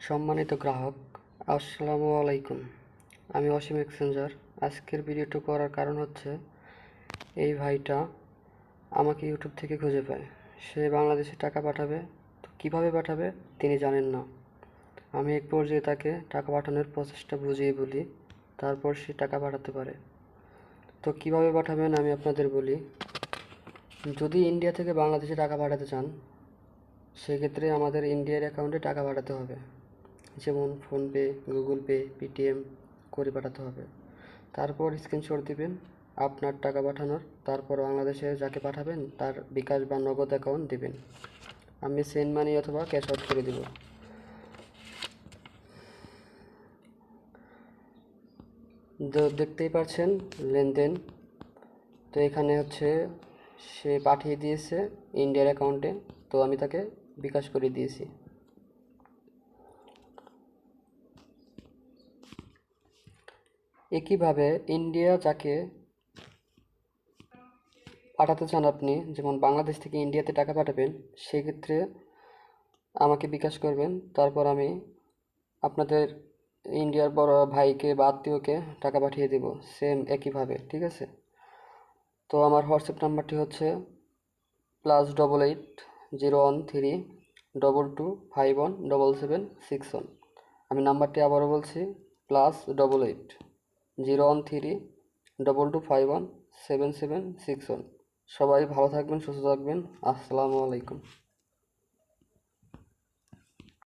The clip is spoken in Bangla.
সম্মানিত গ্রাহক, আসসালামু আলাইকুম। আমি অসীম এক্সচেঞ্জার। আজকের ভিডিওটা করার কারণ হচ্ছে এই ভাইটা আমাকে ইউটিউব থেকে খুঁজে পায়। সে বাংলাদেশে টাকা পাঠাবে, তো কীভাবে পাঠাবে তিনি জানেন না। আমি এক পর্যায়ে তাকে টাকা পাঠানোর প্রসেসটা বুঝিয়ে বলি, তারপর সে টাকা পাঠাতে পারে। তো কিভাবে পাঠাবেন আমি আপনাদের বলি। যদি ইন্ডিয়া থেকে বাংলাদেশে টাকা পাঠাতে চান, সেক্ষেত্রে আমাদের ইন্ডিয়ার অ্যাকাউন্টে টাকা পাঠাতে হবে, যেমন ফোনপে, গুগল পে, পেটিএম করে পাঠাতে হবে। তারপর স্ক্রিনশট দিবেন আপনার টাকা পাঠানোর, তারপর বাংলাদেশে যাকে পাঠাবেন তার বিকাশ বা নগদ অ্যাকাউন্ট দিবেন। আমি সেন্ড মানি অথবা ক্যাশ আউট করে দিব। দেখতেই পাচ্ছেন লেনদেন। তো এখানে হচ্ছে সে পাঠিয়ে দিয়েছে ইন্ডিয়ার অ্যাকাউন্টে, তো আমি তাকে বিকাশ করে দিয়েছি। একইভাবে ইন্ডিয়া যাকে পাঠাতে চান আপনি, যেমন বাংলাদেশ থেকে ইন্ডিয়াতে টাকা পাঠাবেন, সেক্ষেত্রে আমাকে বিকাশ করবেন। তারপর আমি আপনাদের ইন্ডিয়ার বড় ভাইকে বা আত্মীয়কে টাকা পাঠিয়ে দেব সেম একইভাবে, ঠিক আছে? তো আমার হোয়াটসঅ্যাপ নাম্বারটি হচ্ছে +88 013 222 5177 6 1। আমি নাম্বারটি আবারও বলছি, +88 013 222 5177 6 1। সবাই ভালো থাকবেন, সুস্থ থাকবেন। আসসালামু আলাইকুম।